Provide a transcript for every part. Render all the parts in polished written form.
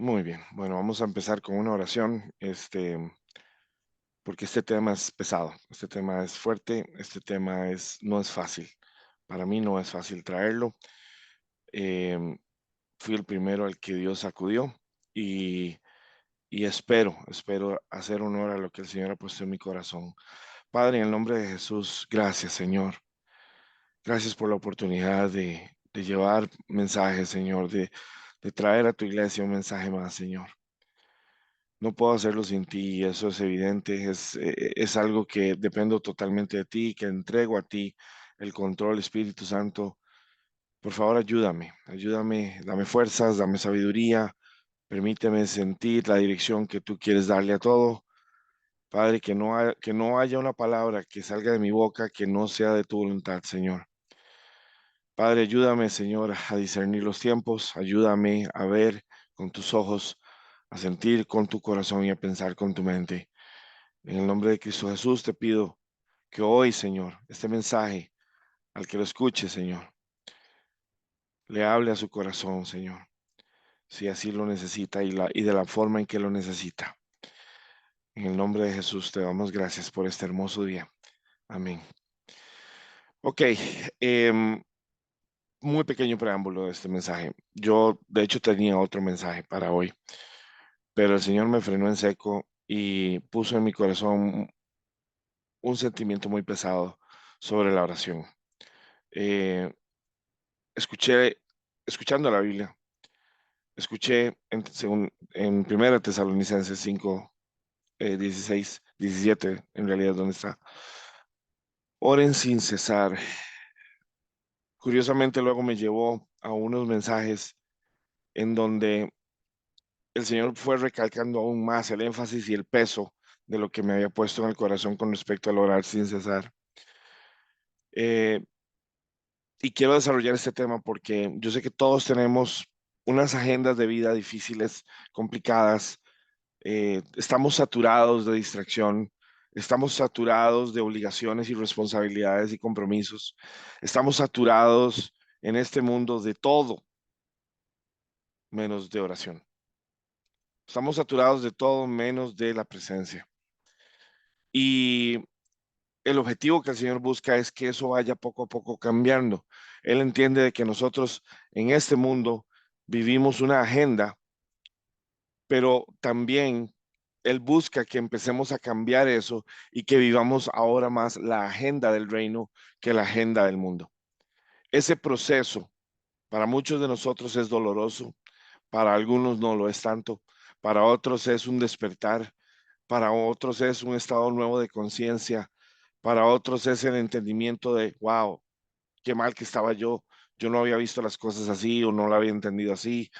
Muy bien. Bueno, vamos a empezar con una oración, porque este tema es pesado, este tema es fuerte, este tema no es fácil. Para mí no es fácil traerlo. Em, Fui el primero al que Dios acudió y, y espero hacer honor a lo que el Señor ha puesto en mi corazón. Padre, en el nombre de Jesús, gracias, Señor. Gracias por la oportunidad de llevar mensajes, Señor, de traer a tu iglesia un mensaje más, Señor. No puedo hacerlo sin ti, y eso es evidente, es algo que dependo totalmente de ti, que entrego a ti el control, Espíritu Santo. Por favor, ayúdame, dame fuerzas, dame sabiduría, permíteme sentir la dirección que tú quieres darle a todo. Padre, que no haya una palabra que salga de mi boca que no sea de tu voluntad, Señor. Padre, ayúdame, Señor, a discernir los tiempos, ayúdame a ver con tus ojos, a sentir con tu corazón y a pensar con tu mente. En el nombre de Cristo Jesús te pido que hoy, Señor, este mensaje, al que lo escuche, Señor, le hable a su corazón, Señor, si así lo necesita y de la forma en que lo necesita. En el nombre de Jesús te damos gracias por este hermoso día. Amén. Ok, em, muy pequeño preámbulo de este mensaje. Yo, de hecho, tenía otro mensaje para hoy, pero el Señor me frenó en seco y puso en mi corazón un sentimiento muy pesado sobre la oración. Eh, escuché, escuchando la Biblia, escuché en Primera Tesalonicenses 5, 16, 17, en realidad, ¿dónde está? Oren sin cesar. Curiosamente, luego me llevó a unos mensajes en donde el Señor fue recalcando aún más el énfasis y el peso de lo que me había puesto en el corazón con respecto al orar sin cesar. Eh, y quiero desarrollar este tema porque yo sé que todos tenemos unas agendas de vida difíciles, complicadas. Estamos saturados de distracción, estamos saturados de obligaciones y responsabilidades y compromisos. Estamos saturados en este mundo de todo menos de oración. Estamos saturados de todo menos de la presencia. Y el objetivo que el Señor busca es que eso vaya poco a poco cambiando. Él entiende de que nosotros en este mundo vivimos una agenda, pero también Él busca que empecemos a cambiar eso y que vivamos ahora más la agenda del reino que la agenda del mundo. Ese proceso para muchos de nosotros es doloroso, para algunos no lo es tanto, para otros es un despertar, para otros es un estado nuevo de conciencia, para otros es el entendimiento de, wow, qué mal que estaba yo no había visto las cosas así o no lo había entendido así,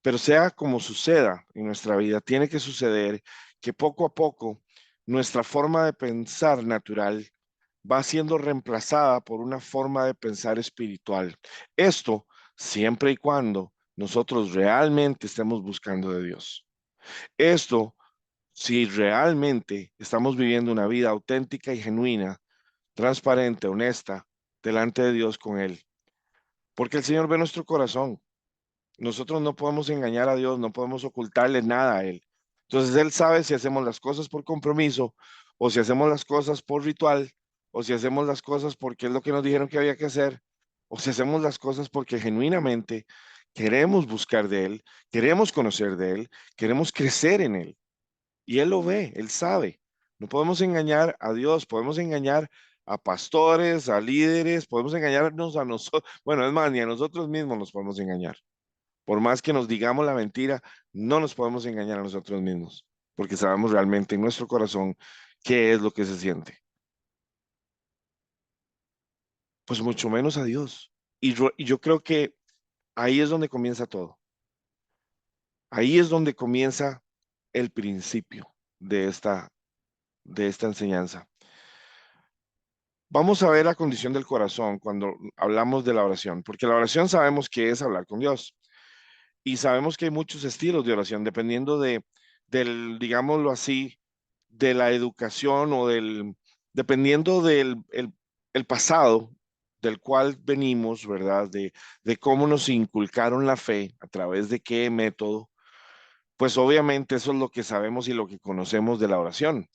pero sea como suceda en nuestra vida, tiene que suceder que poco a poco nuestra forma de pensar natural va siendo reemplazada por una forma de pensar espiritual. Esto siempre y cuando nosotros realmente estemos buscando de Dios. Esto si realmente estamos viviendo una vida auténtica y genuina, transparente, honesta, delante de Dios con Él. Porque el Señor ve nuestro corazón. Nosotros no podemos engañar a Dios, no podemos ocultarle nada a Él. Entonces Él sabe si hacemos las cosas por compromiso o si hacemos las cosas por ritual o si hacemos las cosas porque es lo que nos dijeron que había que hacer o si hacemos las cosas porque genuinamente queremos buscar de Él, queremos conocer de Él, queremos crecer en Él. Y Él lo ve, Él sabe. No podemos engañar a Dios, podemos engañar a pastores, a líderes, podemos engañarnos a nosotros. Bueno, es más, ni a nosotros mismos nos podemos engañar. Por más que nos digamos la mentira, no nos podemos engañar a nosotros mismos, porque sabemos realmente en nuestro corazón qué es lo que se siente. Pues mucho menos a Dios. Y yo creo que ahí es donde comienza todo. Ahí es donde comienza el principio de esta enseñanza. Vamos a ver la condición del corazón cuando hablamos de la oración, porque la oración sabemos que es hablar con Dios y sabemos que hay muchos estilos de oración dependiendo digámoslo así, de la educación dependiendo el pasado del cual venimos, ¿verdad? De cómo nos inculcaron la fe, a través de qué método. pues obviamente eso es lo que sabemos y lo que conocemos de la oración.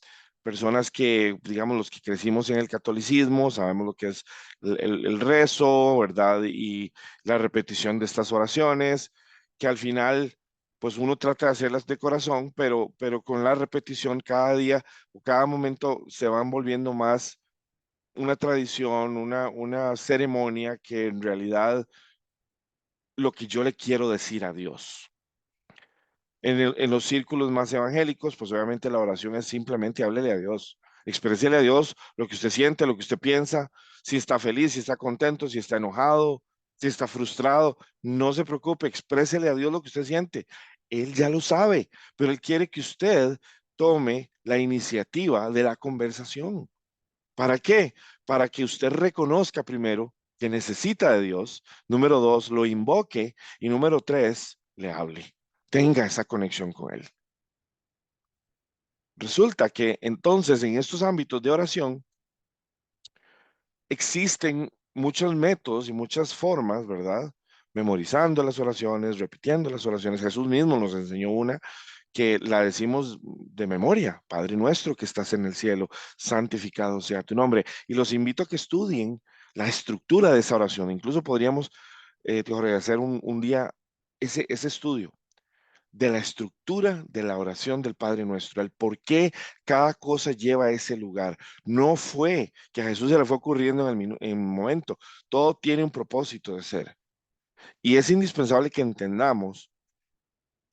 Personas que, digamos, los que crecimos en el catolicismo, sabemos lo que es el rezo, ¿verdad? Y la repetición de estas oraciones, que al final, pues uno trata de hacerlas de corazón, pero con la repetición cada día o cada momento se van volviendo más una tradición, una ceremonia que en realidad lo que yo le quiero decir a Dios. En los círculos más evangélicos, pues obviamente la oración es simplemente háblele a Dios. Exprésele a Dios lo que usted siente, lo que usted piensa, si está feliz, si está contento, si está enojado, si está frustrado. No se preocupe, exprésele a Dios lo que usted siente. Él ya lo sabe, pero Él quiere que usted tome la iniciativa de la conversación. ¿Para qué? Para que usted reconozca primero que necesita de Dios, número dos, lo invoque y número tres, le hable. Tenga esa conexión con Él. Resulta que entonces en estos ámbitos de oración existen muchos métodos y muchas formas, ¿verdad? Memorizando las oraciones, repitiendo las oraciones. Jesús mismo nos enseñó una que la decimos de memoria, Padre nuestro que estás en el cielo, santificado sea tu nombre. Y los invito a que estudien la estructura de esa oración. Incluso podríamos, Jorge, hacer un día ese estudio de la estructura de la oración del Padre Nuestro, el por qué cada cosa lleva a ese lugar. No fue que a Jesús se le fue ocurriendo en el momento, todo tiene un propósito de ser. Y es indispensable que entendamos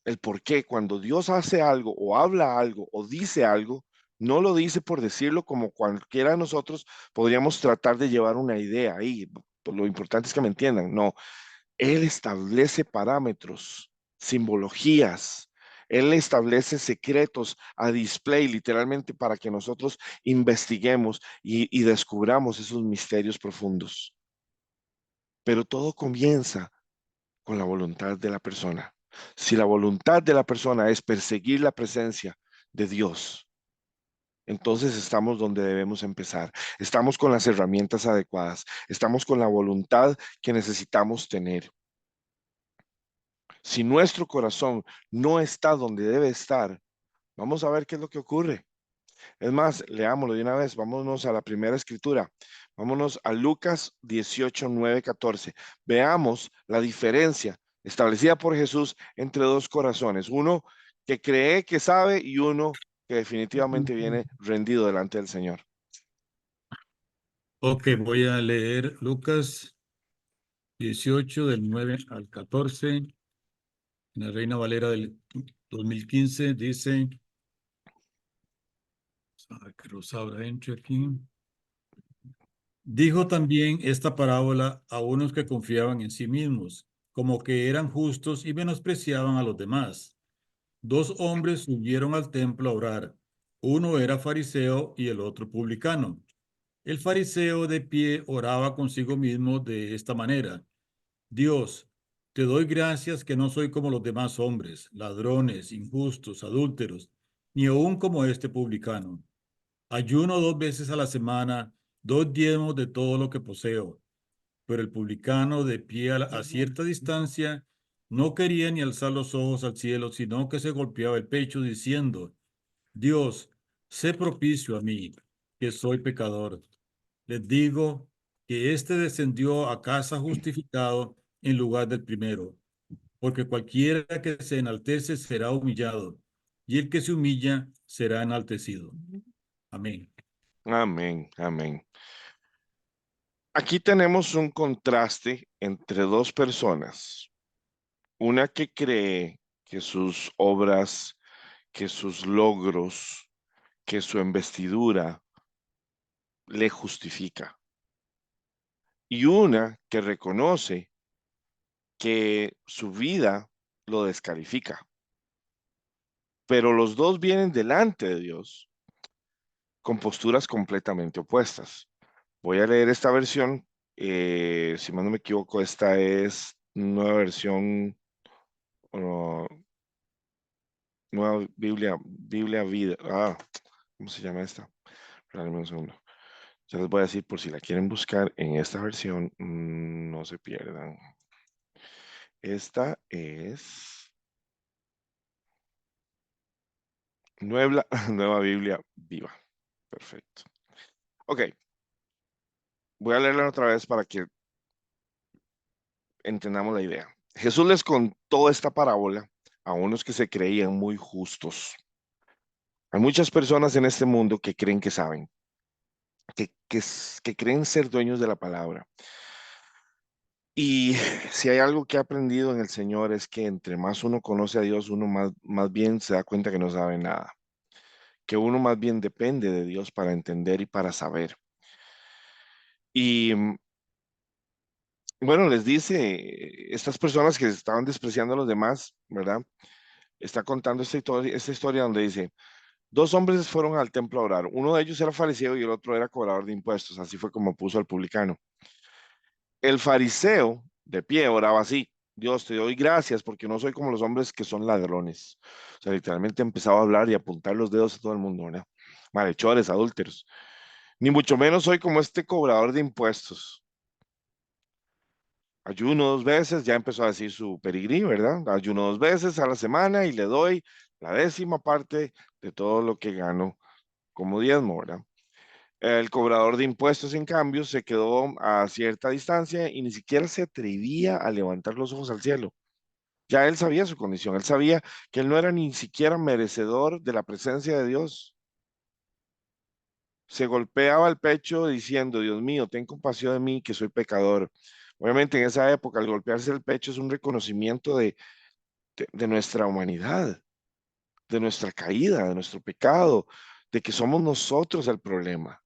el por qué cuando Dios hace algo o habla algo o dice algo, no lo dice por decirlo como cualquiera de nosotros podríamos tratar de llevar una idea ahí. Lo importante es que me entiendan. No, Él establece parámetros, simbologías. Él establece secretos a display, literalmente, para que nosotros investiguemos y descubramos esos misterios profundos. Pero todo comienza con la voluntad de la persona. Si la voluntad de la persona es perseguir la presencia de Dios, entonces estamos donde debemos empezar. Estamos con las herramientas adecuadas. Estamos con la voluntad que necesitamos tener. Si nuestro corazón no está donde debe estar, vamos a ver qué es lo que ocurre. Es más, leámoslo de una vez. Vámonos a la primera escritura. Vámonos a Lucas 18, 9, 14. Veamos la diferencia establecida por Jesús entre dos corazones. Uno que cree que sabe y uno que definitivamente viene rendido delante del Señor. Ok, voy a leer Lucas 18 del 9 al 14. En la Reina Valera del 2015 dice, que los abra dentro aquí. Dijo también esta parábola a unos que confiaban en sí mismos, como que eran justos y menospreciaban a los demás. Dos hombres subieron al templo a orar. Uno era fariseo y el otro publicano. El fariseo de pie oraba consigo mismo de esta manera: Dios, te doy gracias que no soy como los demás hombres, ladrones, injustos, adúlteros, ni aun como este publicano. Ayuno 2 veces a la semana, doy diezmos de todo lo que poseo. Pero el publicano, de pie a cierta distancia, no quería ni alzar los ojos al cielo, sino que se golpeaba el pecho diciendo: Dios, sé propicio a mí, que soy pecador. Les digo que éste descendió a casa justificado en lugar del primero, porque cualquiera que se enaltece será humillado, y el que se humilla será enaltecido. Amén. Amén, amén. Aquí tenemos un contraste entre dos personas. Una que cree que sus obras, que sus logros, que su investidura le justifica. Y una que reconoce que su vida lo descalifica. Pero los dos vienen delante de Dios con posturas completamente opuestas. Voy a leer esta versión. Si mal no me equivoco, esta es nueva versión, uh, nueva Biblia Vida. ¿Cómo se llama esta? Regálame un segundo. Ya les voy a decir por si la quieren buscar en esta versión, no se pierdan. Esta es Nueva, Nueva Biblia viva. Perfecto. Ok, voy a leerla otra vez para que entendamos la idea. Jesús les contó esta parábola a unos que se creían muy justos. Hay muchas personas en este mundo que creen que saben, que creen ser dueños de la palabra. Y si hay algo que he aprendido en el Señor es que entre más uno conoce a Dios, uno más bien se da cuenta que no sabe nada, que uno más bien depende de Dios para entender y para saber. Y bueno, les dice, estas personas que estaban despreciando a los demás, ¿verdad? Está contando esta historia donde dice, dos hombres fueron al templo a orar, uno de ellos era fariseo y el otro era cobrador de impuestos, así fue como puso al publicano. El fariseo de pie oraba así: Dios, te doy gracias porque no soy como los hombres que son ladrones. O sea, literalmente empezaba a hablar y a apuntar los dedos a todo el mundo, ¿verdad? Malhechores, adúlteros. Ni mucho menos soy como este cobrador de impuestos. Ayuno 2 veces, ya empezó a decir su peregrí, ¿verdad? Ayuno 2 veces a la semana y le doy la 10ª parte de todo lo que gano como diezmo, ¿verdad? El cobrador de impuestos, en cambio, se quedó a cierta distancia y ni siquiera se atrevía a levantar los ojos al cielo. Ya él sabía su condición, él sabía que él no era ni siquiera merecedor de la presencia de Dios. Se golpeaba el pecho diciendo: Dios mío, ten compasión de mí, que soy pecador. Obviamente en esa época el golpearse el pecho es un reconocimiento de nuestra humanidad, de nuestra caída, de nuestro pecado, de que somos nosotros el problema.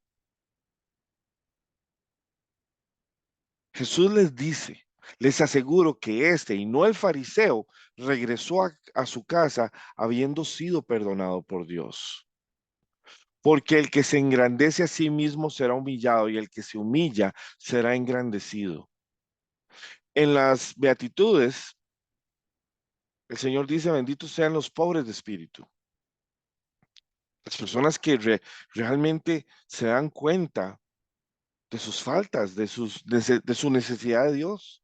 Jesús les dice, les aseguro que este y no el fariseo regresó a su casa habiendo sido perdonado por Dios. Porque el que se engrandece a sí mismo será humillado y el que se humilla será engrandecido. En las Beatitudes, el Señor dice: benditos sean los pobres de espíritu. Las personas que realmente se dan cuenta de sus faltas, de su necesidad de Dios.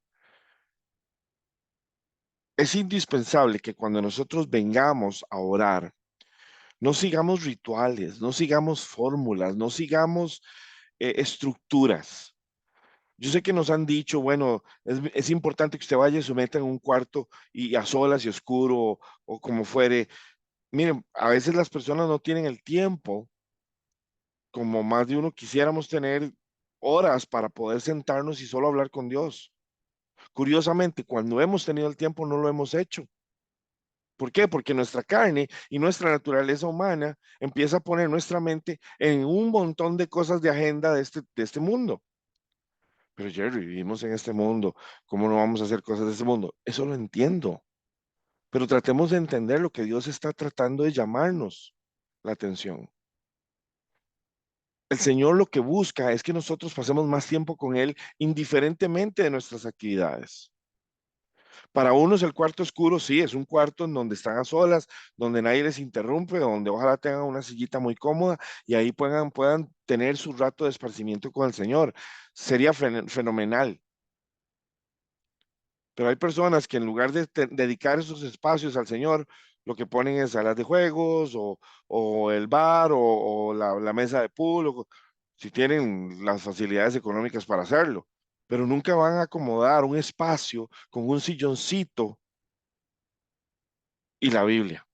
Es indispensable que cuando nosotros vengamos a orar, no sigamos rituales, no sigamos fórmulas, no sigamos estructuras. Yo sé que nos han dicho, bueno, es importante que usted vaya y se meta en un cuarto y a solas y oscuro o como fuere. Miren, a veces las personas no tienen el tiempo, como más de uno quisiéramos tener, horas para poder sentarnos y solo hablar con Dios. Curiosamente, cuando hemos tenido el tiempo, no lo hemos hecho. ¿Por qué? Porque nuestra carne y nuestra naturaleza humana empieza a poner nuestra mente en un montón de cosas de agenda de este mundo. Pero Jerry, vivimos en este mundo, ¿cómo no vamos a hacer cosas de este mundo? Eso lo entiendo, pero tratemos de entender lo que Dios está tratando de llamarnos la atención. El Señor lo que busca es que nosotros pasemos más tiempo con Él, indiferentemente de nuestras actividades. Para unos el cuarto oscuro sí, es un cuarto en donde están a solas, donde nadie les interrumpe, donde ojalá tengan una sillita muy cómoda y ahí puedan tener su rato de esparcimiento con el Señor. Sería fenomenal. Pero hay personas que en lugar de dedicar esos espacios al Señor, lo que ponen es salas de juegos o el bar o la mesa de pool, si tienen las facilidades económicas para hacerlo. Pero nunca van a acomodar un espacio con un silloncito y la Biblia,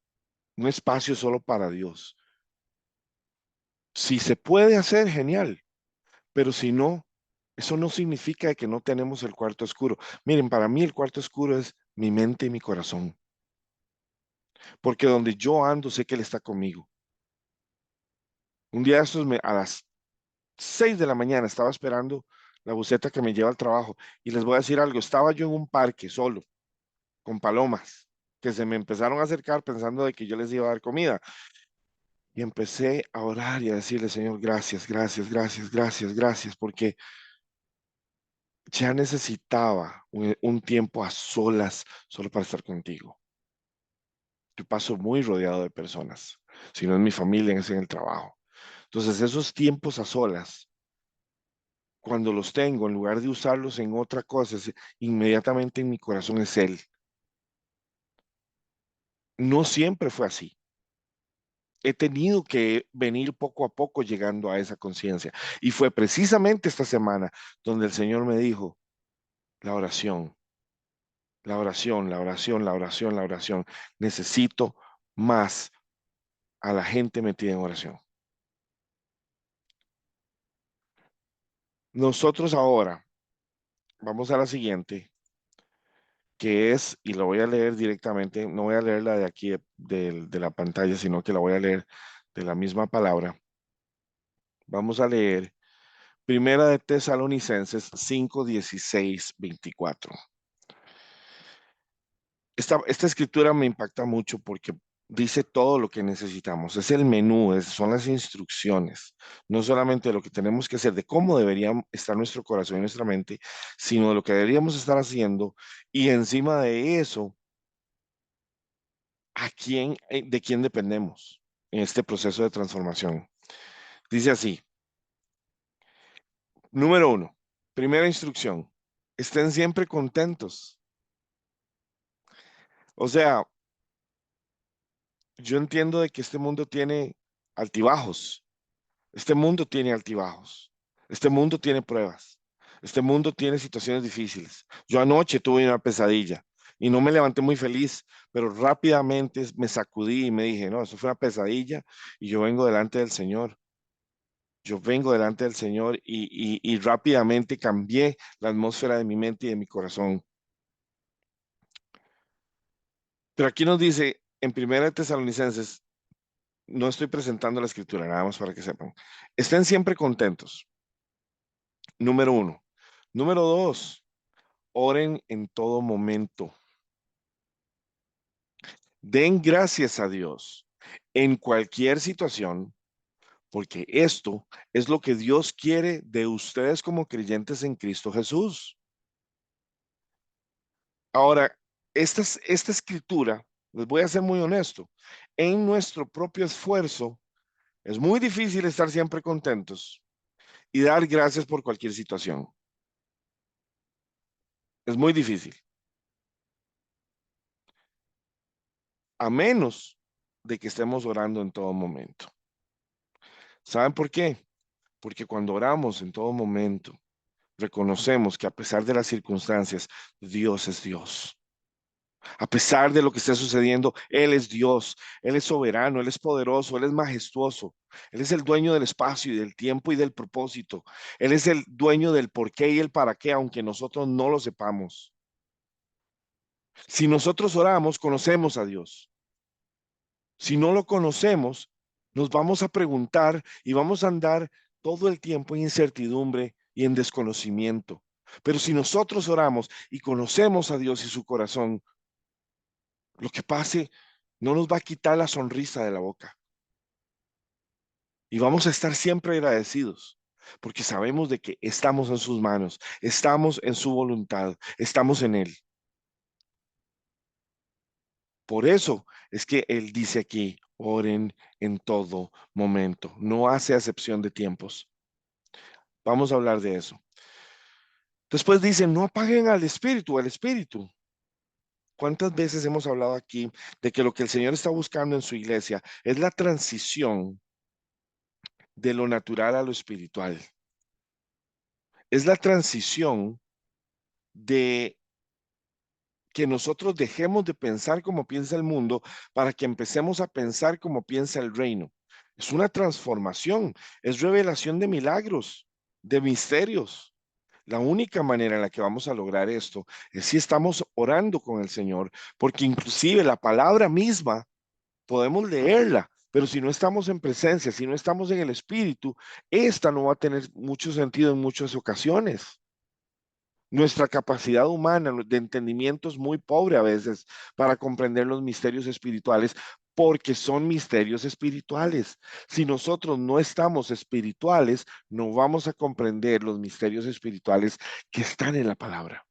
un espacio solo para Dios. Si se puede hacer, genial, pero si no, eso no significa que no tenemos el cuarto oscuro. Miren, para mí el cuarto oscuro es mi mente y mi corazón, porque donde yo ando sé que Él está conmigo. Un día de estos, a las 6 de la mañana estaba esperando la buseta que me lleva al trabajo y les voy a decir algo, estaba yo en un parque solo, con palomas, que se me empezaron a acercar pensando de que yo les iba a dar comida. Y empecé a orar y a decirle: Señor, gracias, gracias, gracias, gracias, gracias, porque ya necesitaba un tiempo a solas solo para estar contigo. Yo paso muy rodeado de personas, si no es mi familia, es en el trabajo. Entonces, esos tiempos a solas, cuando los tengo, en lugar de usarlos en otra cosa, inmediatamente en mi corazón es Él. No siempre fue así. he tenido que venir poco a poco llegando a esa conciencia. Y fue precisamente esta semana donde el Señor me dijo, la oración, la oración, la oración, la oración, la oración. Necesito más a la gente metida en oración. Nosotros ahora vamos a la siguiente, que es, y lo voy a leer directamente, no voy a leerla de aquí de la pantalla, sino que la voy a leer de la misma palabra. Vamos a leer Primera de Tesalonicenses 5, 16, 24. Esta escritura me impacta mucho porque dice todo lo que necesitamos. Es el menú, son las instrucciones, no solamente lo que tenemos que hacer, de cómo debería estar nuestro corazón y nuestra mente, sino de lo que deberíamos estar haciendo. Y encima de eso, de quién dependemos en este proceso de transformación. Dice así, número uno, primera instrucción, estén siempre contentos. O sea, yo entiendo de que este mundo tiene altibajos. Este mundo tiene altibajos. Este mundo tiene pruebas. Este mundo tiene situaciones difíciles. Yo anoche tuve una pesadilla y no me levanté muy feliz, pero rápidamente me sacudí y me dije, no, eso fue una pesadilla y yo vengo delante del Señor. Yo vengo delante del Señor y rápidamente cambié la atmósfera de mi mente y de mi corazón. Pero aquí nos dice en Primera de Tesalonicenses, no estoy presentando la escritura, nada más para que sepan. Estén siempre contentos. Número uno. Número dos, oren en todo momento. Den gracias a Dios en cualquier situación, porque esto es lo que Dios quiere de ustedes como creyentes en Cristo Jesús. Ahora, esta escritura, les voy a ser muy honesto, en nuestro propio esfuerzo es muy difícil estar siempre contentos y dar gracias por cualquier situación. Es muy difícil, a menos de que estemos orando en todo momento. ¿Saben por qué? Porque cuando oramos en todo momento, reconocemos que a pesar de las circunstancias, Dios es Dios. A pesar de lo que esté sucediendo, Él es Dios, Él es soberano, Él es poderoso, Él es majestuoso. Él es el dueño del espacio y del tiempo y del propósito. Él es el dueño del por qué y el para qué, aunque nosotros no lo sepamos. Si nosotros oramos, conocemos a Dios. Si no lo conocemos, nos vamos a preguntar y vamos a andar todo el tiempo en incertidumbre y en desconocimiento. Pero si nosotros oramos y conocemos a Dios y su corazón, lo que pase no nos va a quitar la sonrisa de la boca. Y vamos a estar siempre agradecidos, porque sabemos de que estamos en sus manos, estamos en su voluntad, estamos en Él. Por eso es que Él dice aquí, oren en todo momento, no hace acepción de tiempos. Vamos a hablar de eso. Después dice, no apaguen al espíritu, al espíritu. ¿Cuántas veces hemos hablado aquí de que lo que el Señor está buscando en su iglesia es la transición de lo natural a lo espiritual? Es la transición de que nosotros dejemos de pensar como piensa el mundo para que empecemos a pensar como piensa el reino. Es una transformación, es revelación de milagros, de misterios. La única manera en la que vamos a lograr esto es si estamos orando con el Señor, porque inclusive la palabra misma podemos leerla, pero si no estamos en presencia, si no estamos en el Espíritu, esta no va a tener mucho sentido en muchas ocasiones. Nuestra capacidad humana de entendimiento es muy pobre a veces para comprender los misterios espirituales porque son misterios espirituales. Si nosotros no estamos espirituales, no vamos a comprender los misterios espirituales que están en la palabra.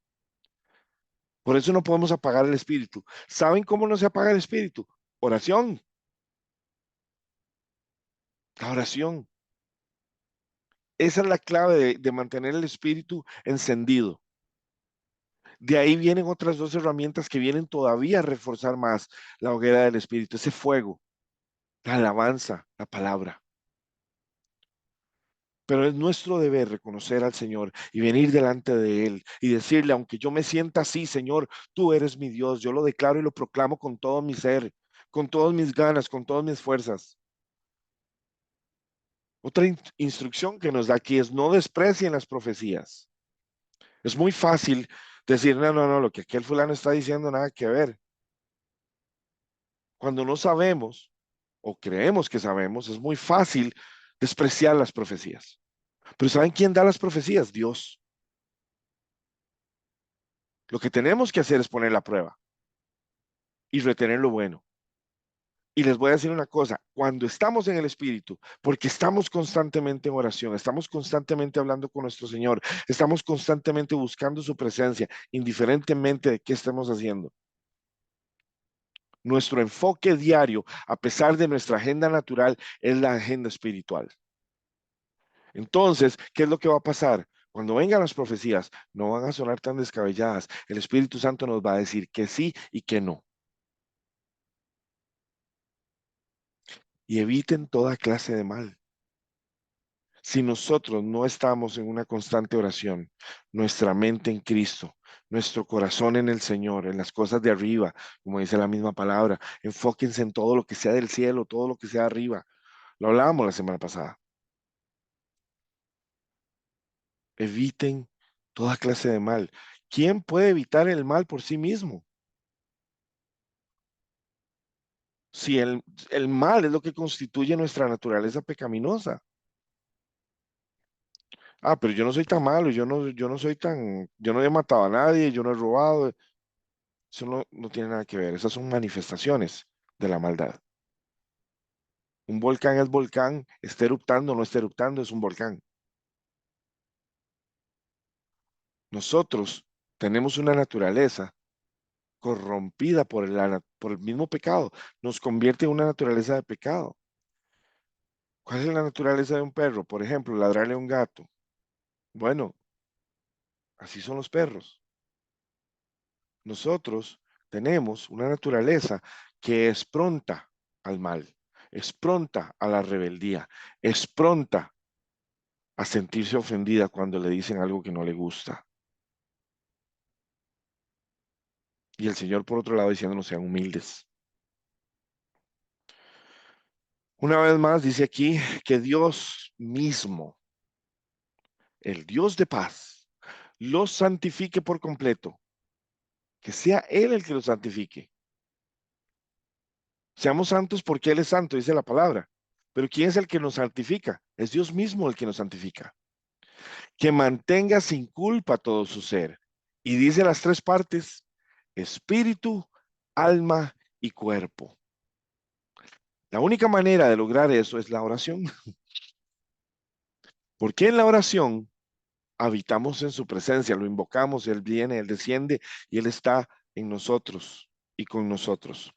Por eso no podemos apagar el espíritu. ¿Saben cómo no se apaga el espíritu? Oración. La oración. Esa es la clave de mantener el espíritu encendido. De ahí vienen otras dos herramientas que vienen todavía a reforzar más la hoguera del espíritu, ese fuego. la alabanza, la palabra. Pero es nuestro deber reconocer al Señor y venir delante de Él y decirle, aunque yo me sienta así, Señor, tú eres mi Dios. Yo lo declaro y lo proclamo con todo mi ser, con todas mis ganas, con todas mis fuerzas. Otra instrucción que nos da aquí es no desprecien las profecías. Es muy fácil decir, no, no, no, lo que aquel fulano está diciendo nada que ver. Cuando no sabemos o creemos que sabemos, es muy fácil despreciar las profecías. Pero ¿saben quién da las profecías? Dios. Lo que tenemos que hacer es poner la prueba y retener lo bueno. Y les voy a decir una cosa, cuando estamos en el Espíritu, porque estamos constantemente en oración, estamos constantemente hablando con nuestro Señor, estamos constantemente buscando su presencia, indiferentemente de qué estemos haciendo. Nuestro enfoque diario, a pesar de nuestra agenda natural, es la agenda espiritual. Entonces, ¿qué es lo que va a pasar? Cuando vengan las profecías, no van a sonar tan descabelladas. El Espíritu Santo nos va a decir que sí y que no. Y eviten toda clase de mal. Si nosotros no estamos en una constante oración, nuestra mente en Cristo, nuestro corazón en el Señor, en las cosas de arriba, como dice la misma palabra, enfóquense en todo lo que sea del cielo, todo lo que sea arriba. Lo hablábamos la semana pasada. Eviten toda clase de mal. ¿Quién puede evitar el mal por sí mismo? Si el mal es lo que constituye nuestra naturaleza pecaminosa. Ah, pero yo no soy tan malo, yo no soy tan, yo no he matado a nadie, yo no he robado. Eso no tiene nada que ver. Esas son manifestaciones de la maldad. Un volcán es volcán, esté eruptando o no esté eruptando, es un volcán. Nosotros tenemos una naturaleza corrompida por el mismo pecado. Nos convierte en una naturaleza de pecado. ¿Cuál es la naturaleza de un perro? Por ejemplo, ladrarle a un gato. Bueno, así son los perros. Nosotros tenemos una naturaleza que es pronta al mal, es pronta a la rebeldía, es pronta a sentirse ofendida cuando le dicen algo que no le gusta. Y el Señor, por otro lado, diciéndonos sean humildes. Una vez más, dice aquí que Dios mismo, el Dios de paz, los santifique por completo, que sea Él el que los santifique. Seamos santos porque Él es santo, dice la palabra. Pero ¿quién es el que nos santifica? Es Dios mismo el que nos santifica. Que mantenga sin culpa todo su ser. Y dice las tres partes, espíritu, alma y cuerpo. La única manera de lograr eso es la oración. Porque en la oración habitamos en su presencia, lo invocamos, Él viene, Él desciende y Él está en nosotros y con nosotros.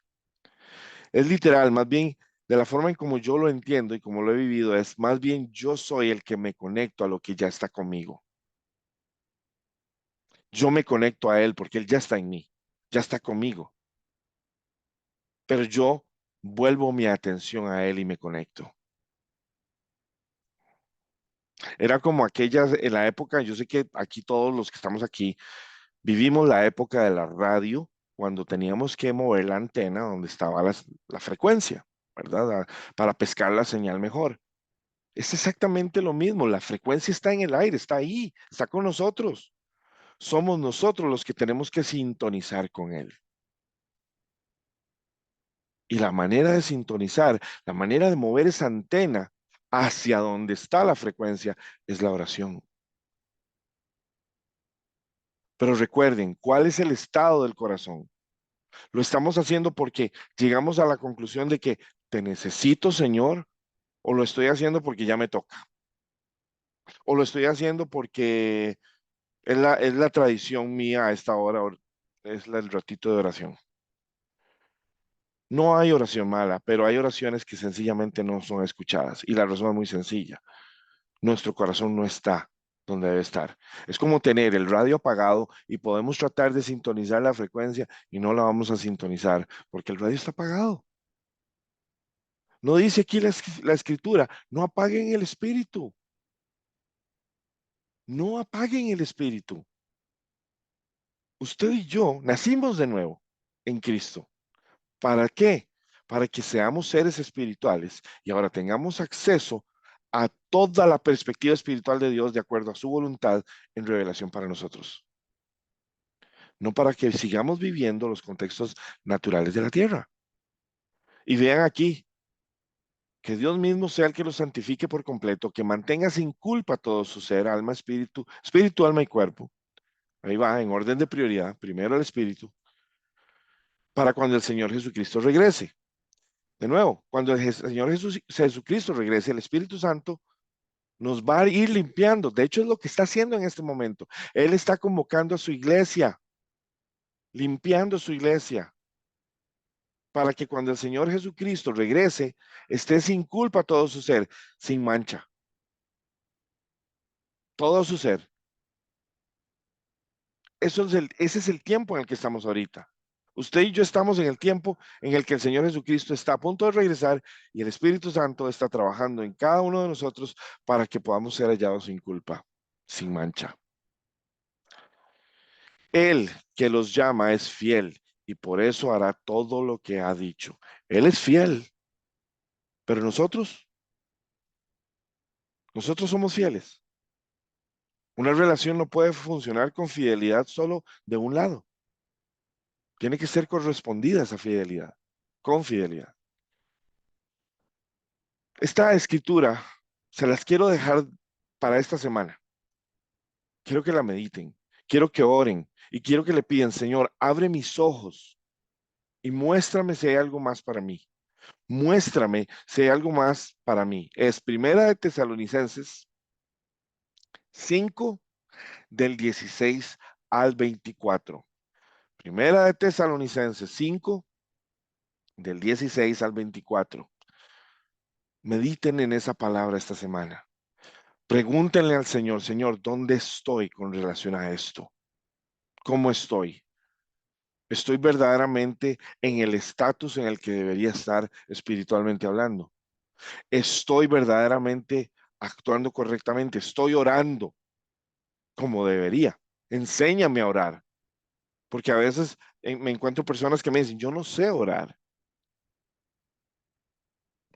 Es literal, más bien de la forma en como yo lo entiendo y como lo he vivido, es más bien yo soy el que me conecto a lo que ya está conmigo. Yo me conecto a Él porque Él ya está en mí, ya está conmigo, pero yo vuelvo mi atención a Él y me conecto. Era como aquellas, en la época, yo sé que aquí todos los que estamos aquí vivimos la época de la radio, cuando teníamos que mover la antena donde estaba la frecuencia, ¿verdad? Para pescar la señal mejor. Es exactamente lo mismo, la frecuencia está en el aire, está ahí, está con nosotros. Somos nosotros los que tenemos que sintonizar con Él. Y la manera de sintonizar, la manera de mover esa antena hacia donde está la frecuencia es la oración. Pero recuerden, ¿cuál es el estado del corazón? Lo estamos haciendo porque llegamos a la conclusión de que te necesito, Señor, o lo estoy haciendo porque ya me toca, o lo estoy haciendo porque es la tradición mía a esta hora, el ratito de oración. No hay oración mala, pero hay oraciones que sencillamente no son escuchadas. Y la razón es muy sencilla. Nuestro corazón no está donde debe estar. Es como tener el radio apagado y podemos tratar de sintonizar la frecuencia y no la vamos a sintonizar porque el radio está apagado. No dice aquí la escritura, no apaguen el espíritu, no apaguen el espíritu. Usted y yo nacimos de nuevo en Cristo. ¿Para qué? Para que seamos seres espirituales y ahora tengamos acceso a toda la perspectiva espiritual de Dios de acuerdo a su voluntad en revelación para nosotros. No para que sigamos viviendo los contextos naturales de la tierra. Y vean aquí, que Dios mismo sea el que los santifique por completo, que mantenga sin culpa todo su ser, alma, espíritu, alma y cuerpo. Ahí va, en orden de prioridad, primero el espíritu, para cuando el Señor Jesucristo regrese. De nuevo, cuando el Señor Jesucristo regrese, el Espíritu Santo nos va a ir limpiando. De hecho, es lo que está haciendo en este momento. Él está convocando a su iglesia, limpiando su iglesia, para que cuando el Señor Jesucristo regrese, esté sin culpa todo su ser, sin mancha, todo su ser. Ese es el tiempo en el que estamos ahorita. Usted y yo estamos en el tiempo en el que el Señor Jesucristo está a punto de regresar y el Espíritu Santo está trabajando en cada uno de nosotros para que podamos ser hallados sin culpa, sin mancha. Él que los llama es fiel y por eso hará todo lo que ha dicho. Él es fiel, pero nosotros somos fieles. Una relación no puede funcionar con fidelidad solo de un lado. Tiene que ser correspondida esa fidelidad, con fidelidad. Esta escritura se las quiero dejar para esta semana. Quiero que la mediten, quiero que oren y quiero que le pidan, Señor, abre mis ojos y muéstrame si hay algo más para mí. Muéstrame si hay algo más para mí. Es Primera de Tesalonicenses 5 del 16 al 24. Primera de Tesalonicenses 5 del 16 al 24. Mediten en esa palabra esta semana. Pregúntenle al Señor, Señor, ¿dónde estoy con relación a esto? ¿Cómo estoy? ¿Estoy verdaderamente en el estatus en el que debería estar espiritualmente hablando? ¿Estoy verdaderamente actuando correctamente? ¿Estoy orando como debería? Enséñame a orar, porque a veces me encuentro personas que me dicen, yo no sé orar.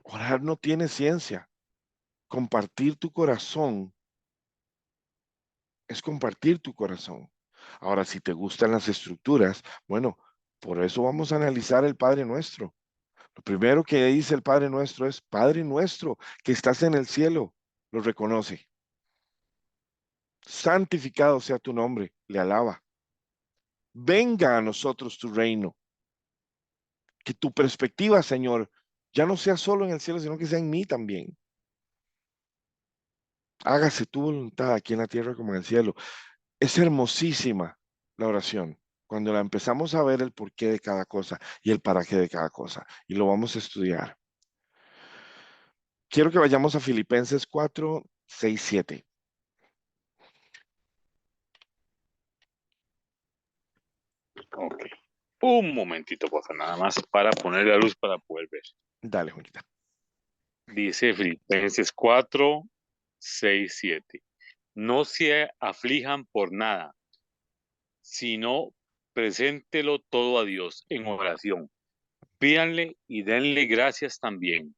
Orar no tiene ciencia. Compartir tu corazón es compartir tu corazón. Ahora, si te gustan las estructuras, bueno, por eso vamos a analizar el Padre Nuestro. Lo primero que dice el Padre Nuestro es, Padre Nuestro, que estás en el cielo, lo reconoce. Santificado sea tu nombre, le alaba. Venga a nosotros tu reino. Que tu perspectiva, Señor, ya no sea solo en el cielo, sino que sea en mí también. Hágase tu voluntad aquí en la tierra como en el cielo. Es hermosísima la oración. Cuando la empezamos a ver el porqué de cada cosa y el para qué de cada cosa. Y lo vamos a estudiar. Quiero que vayamos a Filipenses 4, 6, 7. Ok. Un momentito, por favor, nada más para poner la luz para poder ver. Dale, Juanita. Dice Filipenses 4, 6, 7. No se aflijan por nada, sino preséntelo todo a Dios en oración. Pídanle y denle gracias también.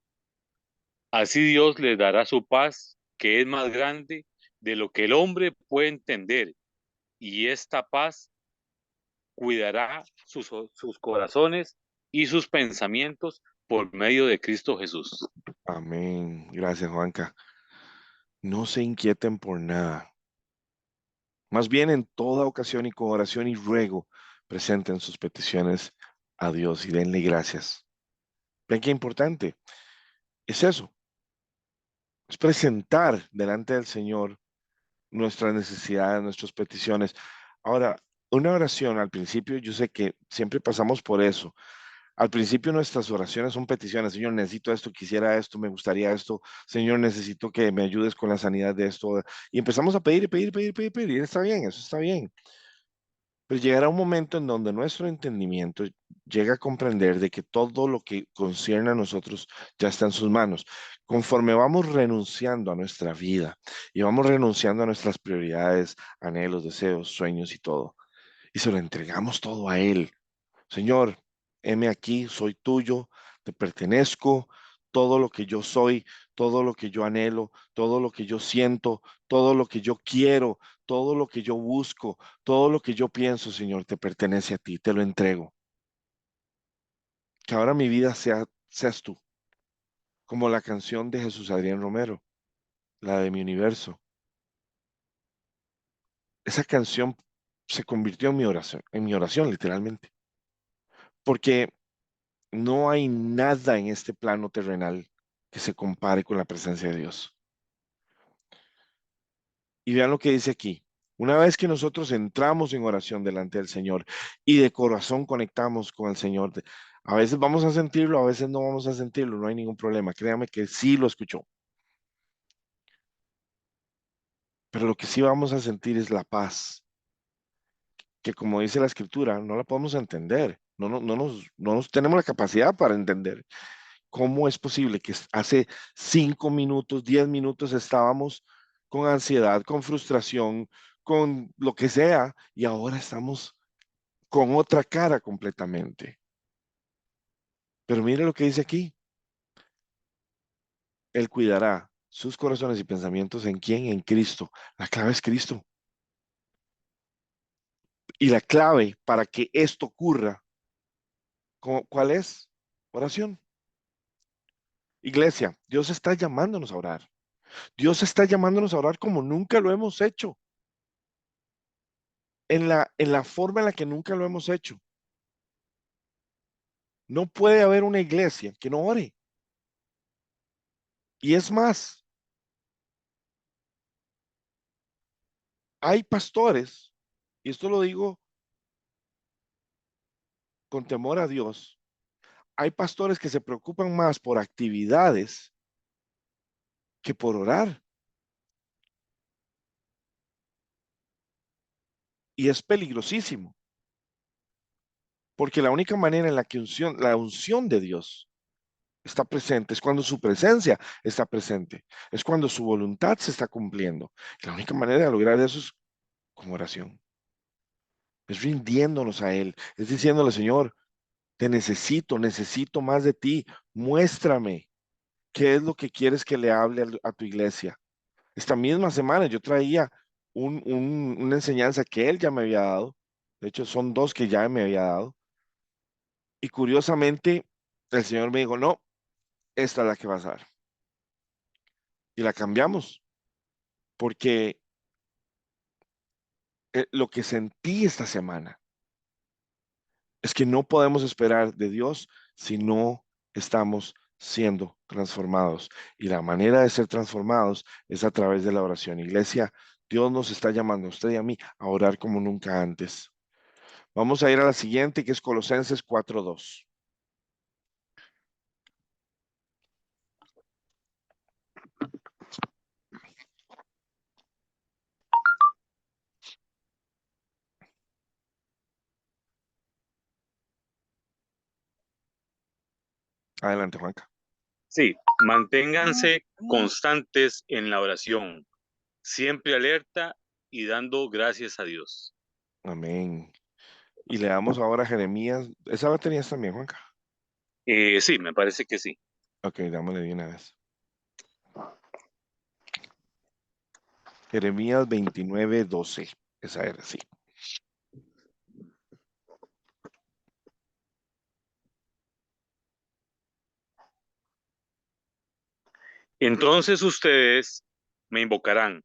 Así Dios les dará su paz, que es más grande de lo que el hombre puede entender, y esta paz cuidará sus corazones y sus pensamientos por medio de Cristo Jesús. Amén. Gracias, Juanca. No se inquieten por nada. Más bien en toda ocasión y con oración y ruego, presenten sus peticiones a Dios y denle gracias. Ven qué importante. Es eso. Es presentar delante del Señor nuestras necesidades, nuestras peticiones. Ahora, una oración al principio, yo sé que siempre pasamos por eso. Al principio nuestras oraciones son peticiones. Señor, necesito esto, quisiera esto, me gustaría esto. Señor, necesito que me ayudes con la sanidad de esto. Y empezamos a pedir y pedir, pedir, pedir, pedir. Está bien, eso está bien. Pero llegará un momento en donde nuestro entendimiento llega a comprender de que todo lo que concierne a nosotros ya está en sus manos. Conforme vamos renunciando a nuestra vida y vamos renunciando a nuestras prioridades, anhelos, deseos, sueños y todo, y se lo entregamos todo a Él. Señor, heme aquí, soy tuyo, te pertenezco, todo lo que yo soy, todo lo que yo anhelo, todo lo que yo siento, todo lo que yo quiero, todo lo que yo busco, todo lo que yo pienso, Señor, te pertenece a ti, te lo entrego. Que ahora mi vida seas tú, como la canción de Jesús Adrián Romero, la de Mi Universo. Esa canción se convirtió en mi oración literalmente, porque no hay nada en este plano terrenal que se compare con la presencia de Dios. Y vean lo que dice aquí. Una vez que nosotros entramos en oración delante del Señor y de corazón conectamos con el Señor, a veces vamos a sentirlo, a veces no vamos a sentirlo, no hay ningún problema. Créame que sí lo escuchó. Pero lo que sí vamos a sentir es la paz, que como dice la Escritura, no la podemos entender. No nos tenemos la capacidad para entender. ¿Cómo es posible que hace 5 minutos, 10 minutos estábamos con ansiedad, con frustración, con lo que sea, y ahora estamos con otra cara completamente? Pero mire lo que dice aquí. Él cuidará sus corazones y pensamientos en quién, en Cristo. La clave es Cristo. Y la clave para que esto ocurra, ¿cuál es? Oración. Iglesia, Dios está llamándonos a orar. Dios está llamándonos a orar como nunca lo hemos hecho, en la forma en la que nunca lo hemos hecho. No puede haber una iglesia que no ore. Y es más, hay pastores, y esto lo digo con temor a Dios, hay pastores que se preocupan más por actividades que por orar. Y es peligrosísimo, porque la única manera en la que la unción de Dios está presente es cuando su presencia está presente, es cuando su voluntad se está cumpliendo. La única manera de lograr eso es con oración, es rindiéndonos a Él, es diciéndole, Señor, te necesito más de ti, muéstrame qué es lo que quieres que le hable a tu iglesia. Esta misma semana yo traía una enseñanza que Él ya me había dado, de hecho son dos que ya me había dado, y curiosamente el Señor me dijo, no, esta es la que vas a dar. Y la cambiamos, porque lo que sentí esta semana es que no podemos esperar de Dios si no estamos siendo transformados. Y la manera de ser transformados es a través de la oración. Iglesia, Dios nos está llamando a usted y a mí a orar como nunca antes. Vamos a ir a la siguiente, que es Colosenses 4:2. Adelante, Juanca. Sí, manténganse constantes en la oración, siempre alerta y dando gracias a Dios. Amén. Y le damos ahora a Jeremías. ¿Esa la tenías también, Juanca? Sí, me parece que sí. Ok, dámosle de una vez. Jeremías 29:12. Esa era, sí. Entonces ustedes me invocarán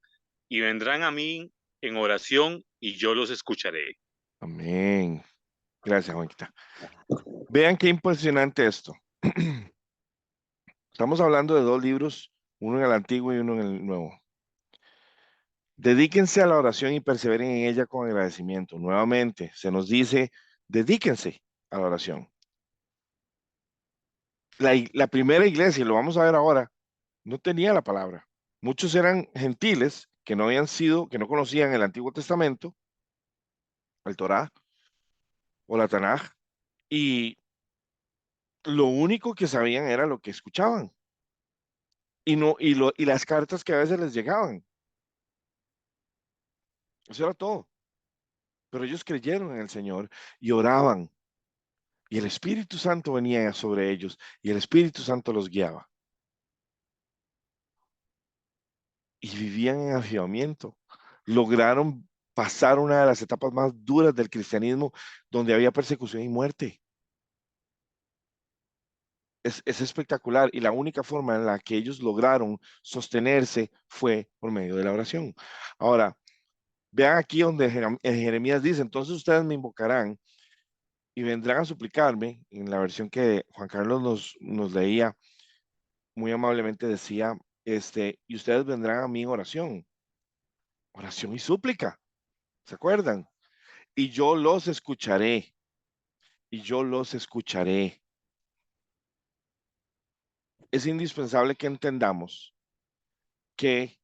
y vendrán a mí en oración y yo los escucharé. Amén. Gracias, Juanquita. Vean qué impresionante esto. Estamos hablando de dos libros, uno en el Antiguo y uno en el Nuevo. Dedíquense a la oración y perseveren en ella con agradecimiento. Nuevamente, se nos dice, dedíquense a la oración. La primera iglesia, y lo vamos a ver ahora, no tenía la palabra. Muchos eran gentiles que no habían sido, que no conocían el Antiguo Testamento, el Torá o la Tanaj, Y lo único que sabían era lo que escuchaban. Y las cartas que a veces les llegaban. Eso era todo. Pero ellos creyeron en el Señor y oraban. Y el Espíritu Santo venía sobre ellos y el Espíritu Santo los guiaba. Y vivían en avivamiento. Lograron pasar una de las etapas más duras del cristianismo, donde había persecución y muerte. Es espectacular, y la única forma en la que ellos lograron sostenerse fue por medio de la oración. Ahora, vean aquí donde Jeremías dice: entonces ustedes me invocarán y vendrán a suplicarme. En la versión que Juan Carlos nos leía, muy amablemente decía, y ustedes vendrán a mí en oración y súplica, ¿se acuerdan? Y yo los escucharé, y yo los escucharé. Es indispensable que entendamos que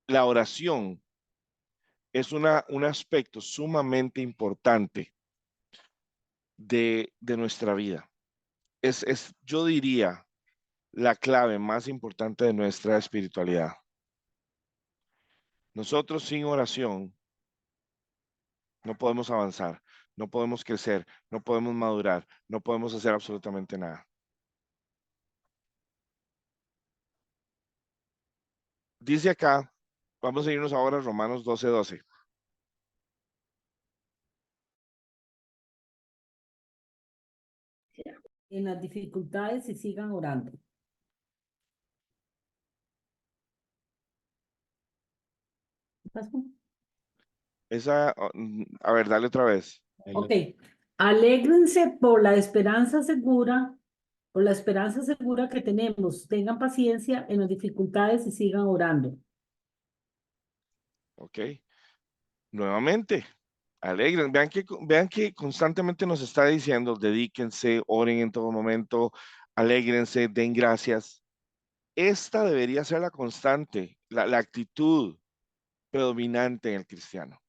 la oración es un aspecto sumamente importante de nuestra vida. Yo diría, la clave más importante de nuestra espiritualidad. Nosotros sin oración no podemos avanzar, no podemos crecer, no podemos madurar, no podemos hacer absolutamente nada. Dice acá, vamos a irnos ahora a Romanos 12:12. En las dificultades y sigan orando. ¿Qué pasó? A ver, dale otra vez. Ok. Alégrense por la esperanza segura, que tenemos. Tengan paciencia en las dificultades y sigan orando. Ok. Nuevamente, alegren. Vean que constantemente nos está diciendo: dedíquense, oren en todo momento, alégrense, den gracias. Esta debería ser la constante, la actitud predominante en el cristiano.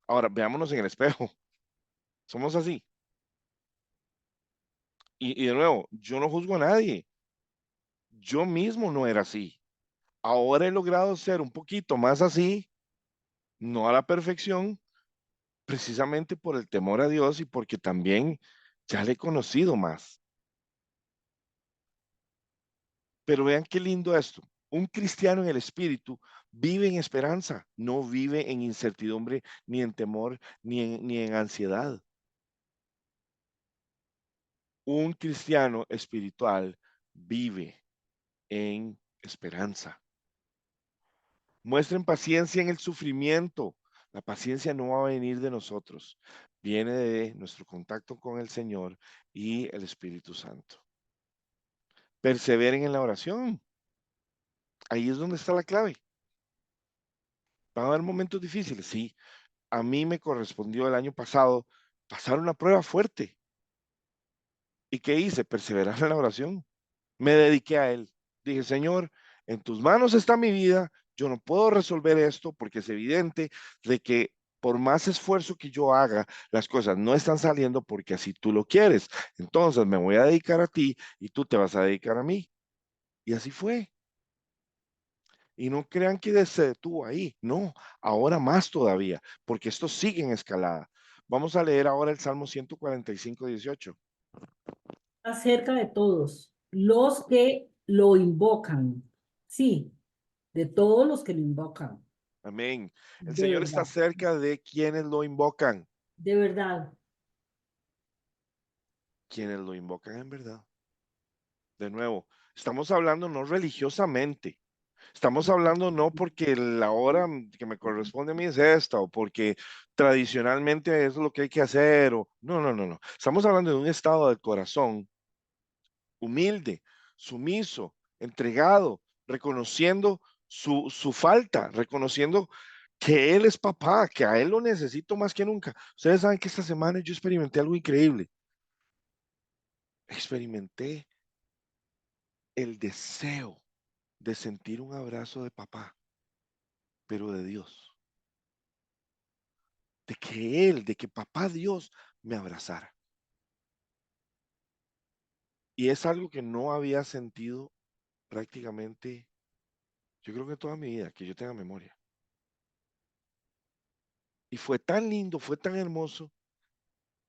Ahora, veámonos en el espejo. Somos así. Y de nuevo, yo no juzgo a nadie. Yo mismo no era así. Ahora he logrado ser un poquito más así, no a la perfección, precisamente por el temor a Dios y porque también ya le he conocido más. Pero vean qué lindo esto. Un cristiano en el espíritu vive en esperanza, no vive en incertidumbre, ni en temor, ni en ansiedad. Un cristiano espiritual vive en esperanza. Muestren paciencia en el sufrimiento. La paciencia no va a venir de nosotros, viene de nuestro contacto con el Señor y el Espíritu Santo. Perseveren en la oración. Ahí es donde está la clave. Van a haber momentos difíciles, sí. A mí me correspondió el año pasado pasar una prueba fuerte. ¿Y qué hice? Perseverar en la oración. Me dediqué a Él. Dije: Señor, en tus manos está mi vida. Yo no puedo resolver esto porque es evidente de que por más esfuerzo que yo haga, las cosas no están saliendo porque así tú lo quieres. Entonces me voy a dedicar a ti y tú te vas a dedicar a mí. Y así fue. Y no crean que se detuvo ahí. No, ahora más todavía, porque esto sigue en escalada. Vamos a leer ahora el Salmo 145:18. Acerca de todos los que lo invocan. Sí, de todos los que lo invocan. Amén. El De Señor está verdad, cerca de quienes lo invocan. de verdad. Quienes lo invocan en verdad. De nuevo, estamos hablando no religiosamente. Estamos hablando no porque la hora que me corresponde a mí es esta, o porque tradicionalmente eso es lo que hay que hacer, o no, no, no, no. Estamos hablando de un estado del corazón humilde, sumiso, entregado, reconociendo su falta, reconociendo que Él es papá, que a Él lo necesito más que nunca. Ustedes saben que esta semana yo experimenté algo increíble. Experimenté el deseo de sentir un abrazo de papá, pero de Dios. de que papá Dios me abrazara. Y es algo que no había sentido prácticamente, yo creo que toda mi vida, que yo tenga memoria. Y fue tan lindo, fue tan hermoso,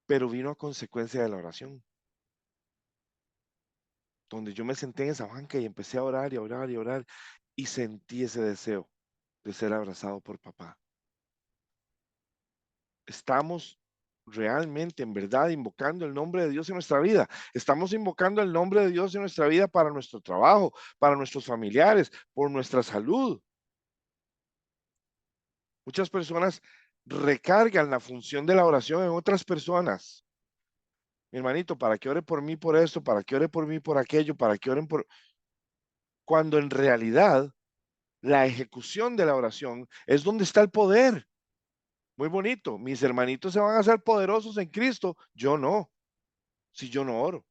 pero vino a consecuencia de la oración, donde yo me senté en esa banca y empecé a orar y a orar y a orar, y sentí ese deseo de ser abrazado por papá. Estamos realmente, en verdad, invocando el nombre de Dios en nuestra vida. Estamos invocando el nombre de Dios en nuestra vida para nuestro trabajo, para nuestros familiares, por nuestra salud. Muchas personas recargan la función de la oración en otras personas. Mi hermanito, para que ore por mí por esto, para que ore por mí por aquello, para que oren por... Cuando en realidad la ejecución de la oración es donde está el poder. Muy bonito. Mis hermanitos se van a hacer poderosos en Cristo. Yo no, si yo no oro.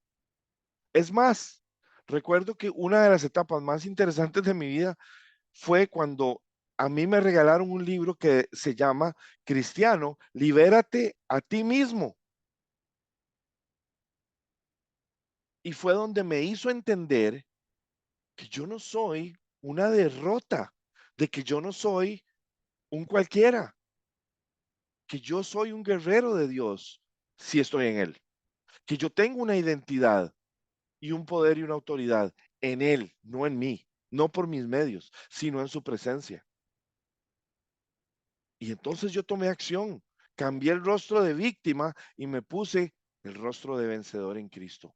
Es más, recuerdo que una de las etapas más interesantes de mi vida fue cuando a mí me regalaron un libro que se llama Cristiano, libérate a ti mismo. Y fue donde me hizo entender que yo no soy una derrota, de que yo no soy un cualquiera, que yo soy un guerrero de Dios si estoy en Él, que yo tengo una identidad y un poder y una autoridad en Él, no en mí, no por mis medios, sino en su presencia. Y entonces yo tomé acción, cambié el rostro de víctima y me puse el rostro de vencedor en Cristo.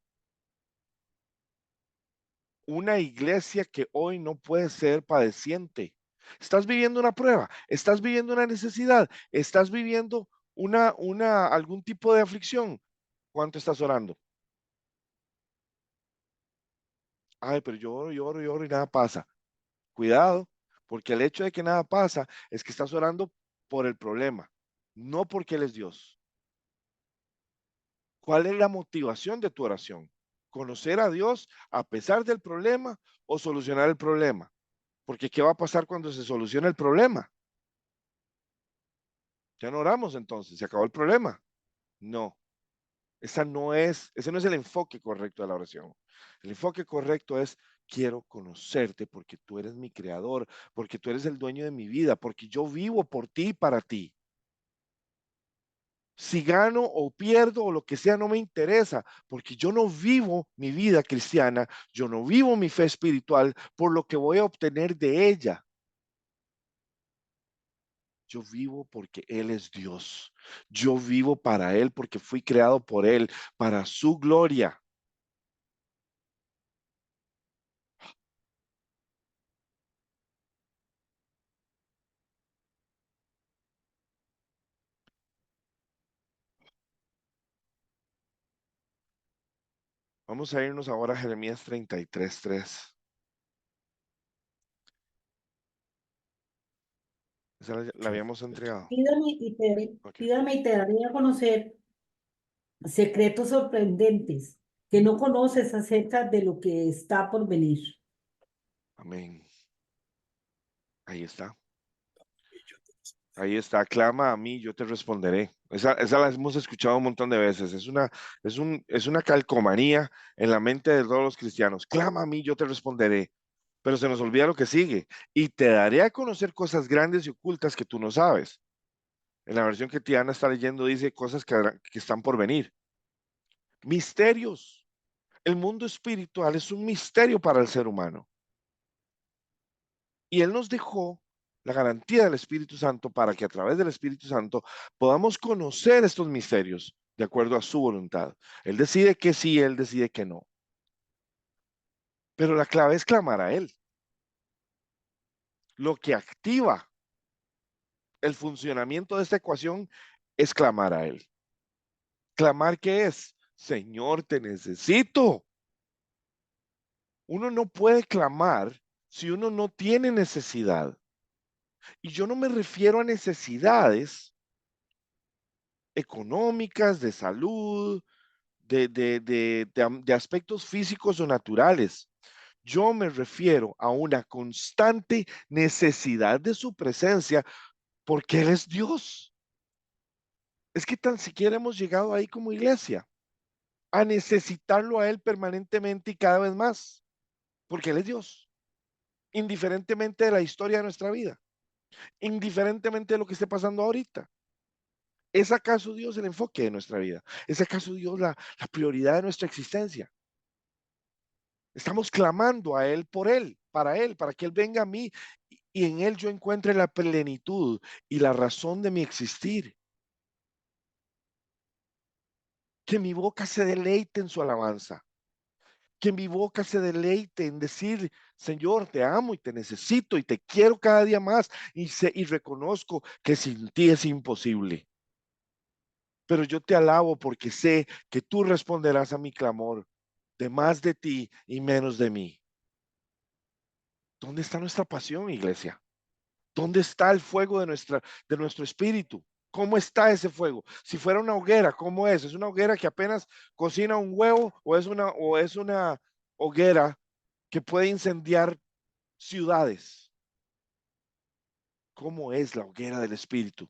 Una iglesia que hoy no puede ser padeciente. Estás viviendo una prueba, estás viviendo una necesidad, estás viviendo algún tipo de aflicción. ¿Cuánto estás orando? Ay, pero yo oro, yo oro, yo oro y nada pasa. Cuidado, porque el hecho de que nada pasa es que estás orando por el problema, no porque Él es Dios. ¿Cuál es la motivación de tu oración? ¿Conocer a Dios a pesar del problema o solucionar el problema? Porque ¿qué va a pasar cuando se solucione el problema? Ya no oramos entonces, se acabó el problema. No, ese no es el enfoque correcto de la oración. El enfoque correcto es: quiero conocerte porque tú eres mi creador, porque tú eres el dueño de mi vida, porque yo vivo por ti y para ti. Si gano o pierdo o lo que sea, no me interesa, porque yo no vivo mi vida cristiana, yo no vivo mi fe espiritual por lo que voy a obtener de ella. Yo vivo porque Él es Dios. Yo vivo para Él porque fui creado por Él, para su gloria. Vamos a irnos ahora a Jeremías 33:3. Esa la habíamos entregado. Ok. Pídame y te daré a conocer secretos sorprendentes que no conoces acerca de lo que está por venir. Amén. Ahí está. Ahí está, clama a mí, yo te responderé. Esa la hemos escuchado un montón de veces. Es una calcomanía en la mente de todos los cristianos. Clama a mí, yo te responderé. Pero se nos olvida lo que sigue. Y te daré a conocer cosas grandes y ocultas que tú no sabes. En la versión que Tiana está leyendo dice cosas que están por venir. Misterios. El mundo espiritual es un misterio para el ser humano. Y Él nos dejó la garantía del Espíritu Santo para que a través del Espíritu Santo podamos conocer estos misterios de acuerdo a su voluntad. Él decide que sí, Él decide que no. Pero la clave es clamar a Él. Lo que activa el funcionamiento de esta ecuación es clamar a Él. ¿Clamar qué es? Señor, te necesito. Uno no puede clamar si uno no tiene necesidad. Y yo no me refiero a necesidades económicas, de salud, de aspectos físicos o naturales. Yo me refiero a una constante necesidad de su presencia porque Él es Dios. Es que tan siquiera hemos llegado ahí como iglesia, a necesitarlo a Él permanentemente y cada vez más, porque Él es Dios, indiferentemente de la historia de nuestra vida, indiferentemente de lo que esté pasando ahorita. ¿Es acaso Dios el enfoque de nuestra vida? ¿Es acaso Dios la prioridad de nuestra existencia? Estamos clamando a Él, para que Él venga a mí y en Él yo encuentre la plenitud y la razón de mi existir. Que mi boca se deleite en su alabanza. Que mi boca se deleite en decir, Señor, te amo y te necesito y te quiero cada día más y reconozco que sin ti es imposible. Pero yo te alabo porque sé que tú responderás a mi clamor de más de ti y menos de mí. ¿Dónde está nuestra pasión, iglesia? ¿Dónde está el fuego de nuestro espíritu? ¿Cómo está ese fuego? Si fuera una hoguera, ¿cómo es? ¿Es una hoguera que apenas cocina un huevo o es una hoguera que puede incendiar ciudades? ¿Cómo es la hoguera del espíritu?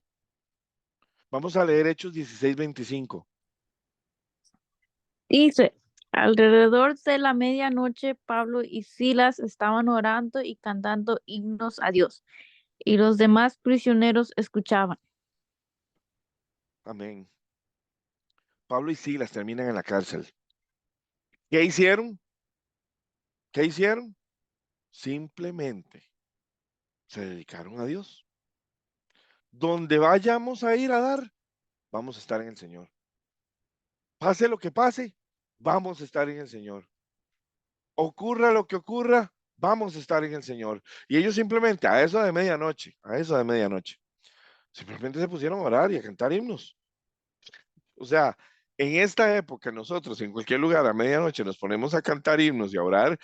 Vamos a leer Hechos 16:25. Dice, alrededor de la medianoche, Pablo y Silas estaban orando y cantando himnos a Dios, y los demás prisioneros escuchaban. Amén. Pablo y Silas terminan en la cárcel. ¿Qué hicieron? ¿Qué hicieron? Simplemente se dedicaron a Dios. Donde vayamos a ir a dar, vamos a estar en el Señor. Pase lo que pase, vamos a estar en el Señor. Ocurra lo que ocurra, vamos a estar en el Señor. Y ellos simplemente a eso de medianoche, simplemente se pusieron a orar y a cantar himnos. O sea, en esta época nosotros en cualquier lugar a medianoche nos ponemos a cantar himnos y a orar.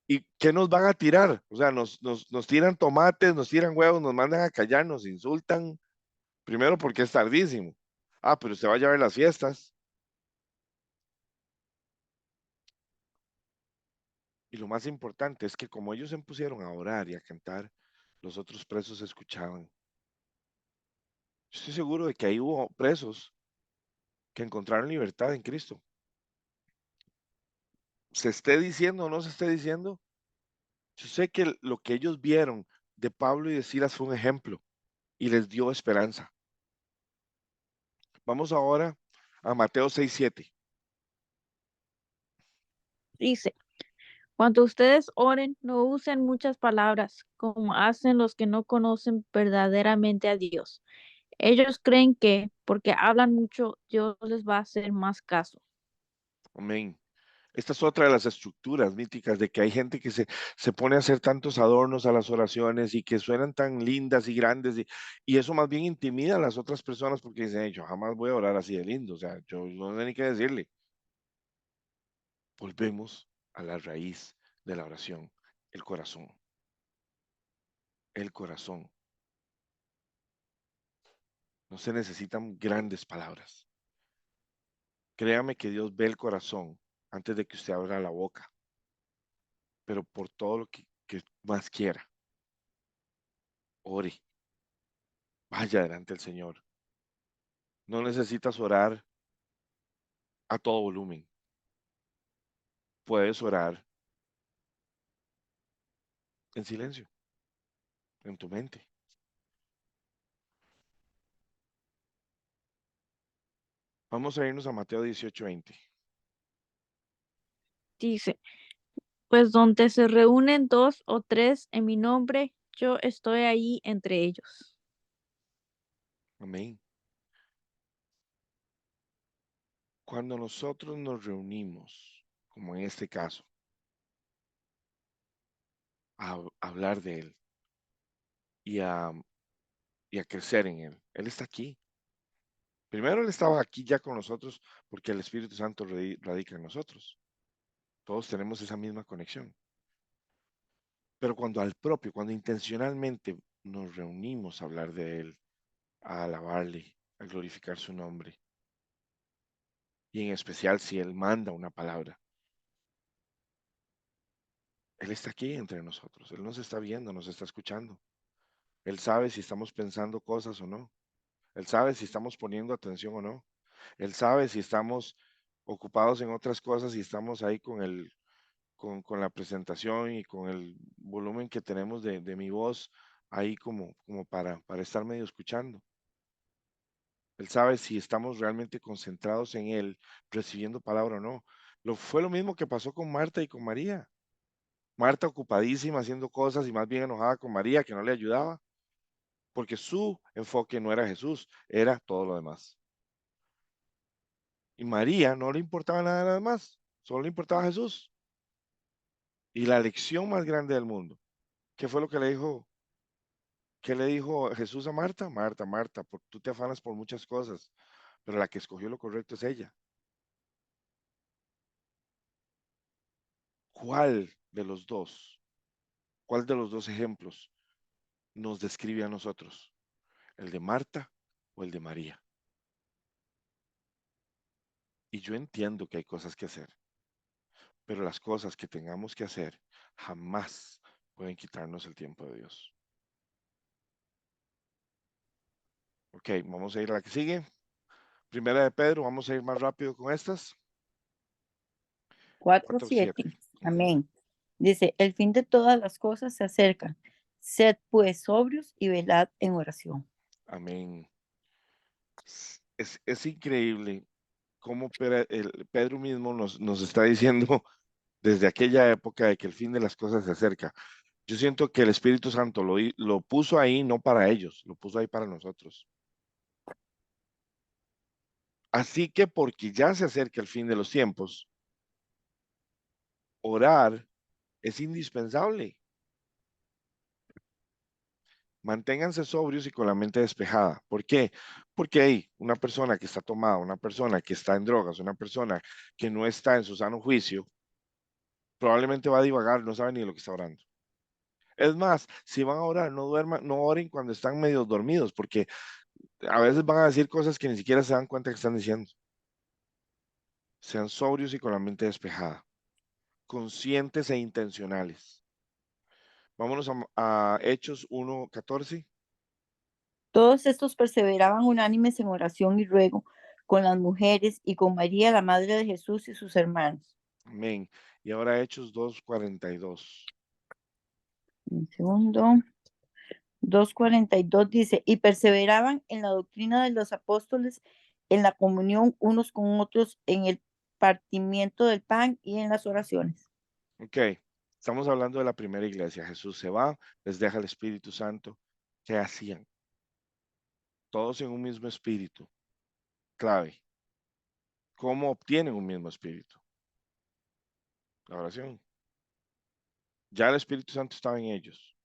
¿Y qué nos van a tirar? O sea, nos tiran tomates, nos tiran huevos, nos mandan a callar, nos insultan. Primero porque es tardísimo. Ah, pero usted vaya a ver las fiestas. Y lo más importante es que como ellos se pusieron a orar y a cantar, los otros presos escuchaban. Yo estoy seguro de que ahí hubo presos que encontraron libertad en Cristo. Se esté diciendo o no se esté diciendo, yo sé que lo que ellos vieron de Pablo y de Silas fue un ejemplo y les dio esperanza. Vamos ahora a Mateo 6:7. Dice, cuando ustedes oren, no usen muchas palabras, como hacen los que no conocen verdaderamente a Dios. Ellos creen que, porque hablan mucho, Dios les va a hacer más caso. Amén. Esta es otra de las estructuras míticas de que hay gente que se pone a hacer tantos adornos a las oraciones y que suenan tan lindas y grandes y eso más bien intimida a las otras personas porque dicen, "Hey, yo jamás voy a orar así de lindo, o sea, yo no sé ni qué decirle". Volvemos a la raíz de la oración, el corazón, el corazón. No se necesitan grandes palabras. Créame que Dios ve el corazón antes de que usted abra la boca, pero por todo lo que más quiera, ore, vaya delante del Señor. No necesitas orar a todo volumen. Puedes orar en silencio, en tu mente. Vamos a irnos a Mateo 18:20. Dice, pues donde se reúnen dos o tres en mi nombre, yo estoy ahí entre ellos. Amén. Cuando nosotros nos reunimos, como en este caso, a hablar de Él y a, y a crecer en Él, Él está aquí. Primero Él estaba aquí ya con nosotros porque el Espíritu Santo radica en nosotros. Todos tenemos esa misma conexión. Pero cuando intencionalmente nos reunimos a hablar de Él, a alabarle, a glorificar su nombre, y en especial si Él manda una palabra, Él está aquí entre nosotros, Él nos está viendo, nos está escuchando, Él sabe si estamos pensando cosas o no, Él sabe si estamos poniendo atención o no. Él sabe si estamos ocupados en otras cosas y estamos ahí con la presentación y con el volumen que tenemos de mi voz ahí como para estar medio escuchando. Él sabe si estamos realmente concentrados en Él, recibiendo palabra o no. Fue lo mismo que pasó con Marta y con María. Marta ocupadísima haciendo cosas y más bien enojada con María que no le ayudaba, porque su enfoque no era Jesús, era todo lo demás. Y María no le importaba nada más, solo le importaba Jesús. Y la lección más grande del mundo, ¿qué fue lo que le dijo? ¿Qué le dijo Jesús a Marta? Marta, Marta, tú te afanas por muchas cosas, pero la que escogió lo correcto es ella. ¿Cuál de los dos? ¿Cuál de los dos ejemplos nos describe a nosotros? ¿El de Marta o el de María? Y yo entiendo que hay cosas que hacer, pero las cosas que tengamos que hacer jamás pueden quitarnos el tiempo de Dios. Ok, vamos a ir a la que sigue. Primera de Pedro, vamos a ir más rápido con estas. 4:7. 4:7. Amén. Dice, el fin de todas las cosas se acerca. Sed pues sobrios y velad en oración. Amén. Es increíble cómo Pedro mismo nos está diciendo desde aquella época de que el fin de las cosas se acerca. Yo siento que el Espíritu Santo lo puso ahí no para ellos, lo puso ahí para nosotros. Así que porque ya se acerca el fin de los tiempos, orar es indispensable. Manténganse sobrios y con la mente despejada. ¿Por qué? Porque hay una persona que está tomada, una persona que está en drogas, una persona que no está en su sano juicio, probablemente va a divagar, no sabe ni de lo que está orando. Es más, si van a orar, no duerman, no oren cuando están medio dormidos, porque a veces van a decir cosas que ni siquiera se dan cuenta que están diciendo. Sean sobrios y con la mente despejada, conscientes e intencionales. Vámonos a Hechos 1:14. Todos estos perseveraban unánimes en oración y ruego con las mujeres y con María, la madre de Jesús y sus hermanos. Amén. Y ahora Hechos 2:42. Un segundo. 2:42 dice, y perseveraban en la doctrina de los apóstoles, en la comunión unos con otros, en el partimiento del pan y en las oraciones. Ok, estamos hablando de la primera iglesia. Jesús se va, les deja el Espíritu Santo. ¿Qué hacían? Todos en un mismo espíritu. Clave. ¿Cómo obtienen un mismo espíritu? La oración. Ya el Espíritu Santo estaba en ellos.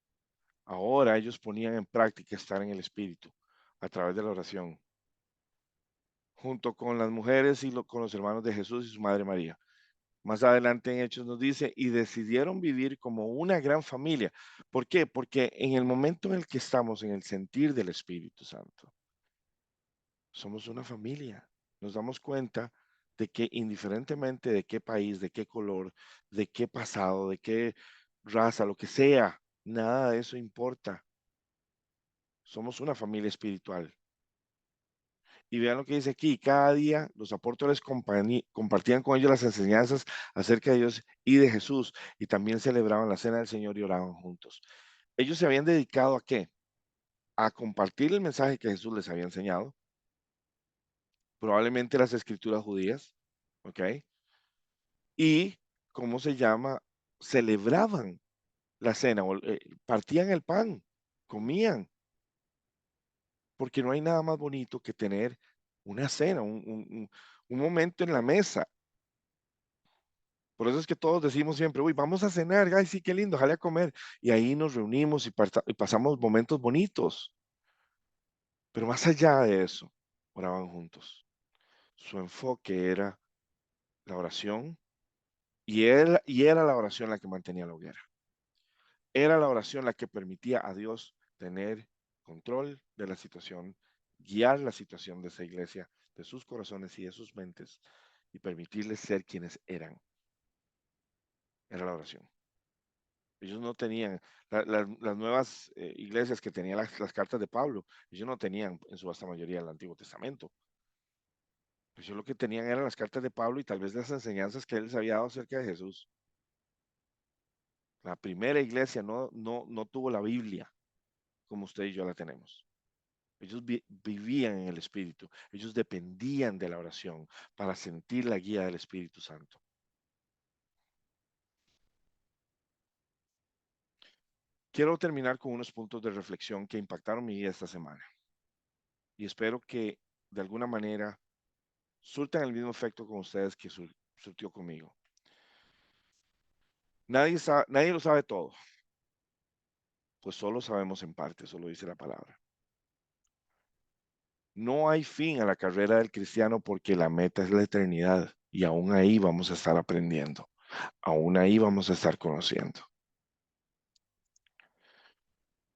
Ahora ellos ponían en práctica estar en el Espíritu a través de la oración, junto con las mujeres y con los hermanos de Jesús y su madre María. Más adelante en Hechos nos dice, y decidieron vivir como una gran familia. ¿Por qué? Porque en el momento en el que estamos en el sentir del Espíritu Santo, somos una familia. Nos damos cuenta de que indiferentemente de qué país, de qué color, de qué pasado, de qué raza, lo que sea, nada de eso importa. Somos una familia espiritual. Y vean lo que dice aquí, cada día los apóstoles compartían con ellos las enseñanzas acerca de Dios y de Jesús, y también celebraban la cena del Señor y oraban juntos. Ellos se habían dedicado ¿a qué? A compartir el mensaje que Jesús les había enseñado, probablemente las escrituras judías, ¿ok? Y, ¿cómo se llama? Celebraban la cena, partían el pan, comían, porque no hay nada más bonito que tener una cena, un momento en la mesa. Por eso es que todos decimos siempre, uy, vamos a cenar, ay, sí, qué lindo, ojalá a comer. Y ahí nos reunimos y pasamos momentos bonitos. Pero más allá de eso, oraban juntos. Su enfoque era la oración y era la oración la que mantenía la hoguera. Era la oración la que permitía a Dios tener control de la situación, guiar la situación de esa iglesia, de sus corazones y de sus mentes, y permitirles ser quienes eran. Era la oración. Ellos no tenían, las nuevas iglesias que tenían las cartas de Pablo, ellos no tenían en su vasta mayoría el Antiguo Testamento. Ellos lo que tenían eran las cartas de Pablo y tal vez las enseñanzas que él les había dado acerca de Jesús. La primera iglesia no tuvo la Biblia como usted y yo la tenemos. Ellos vivían en el Espíritu. Ellos dependían de la oración para sentir la guía del Espíritu Santo. Quiero terminar con unos puntos de reflexión que impactaron mi vida esta semana. Y espero que de alguna manera surtan el mismo efecto con ustedes que surtió conmigo. Nadie lo sabe todo. Pues solo sabemos en parte, solo dice la palabra. No hay fin a la carrera del cristiano porque la meta es la eternidad y aún ahí vamos a estar aprendiendo, aún ahí vamos a estar conociendo.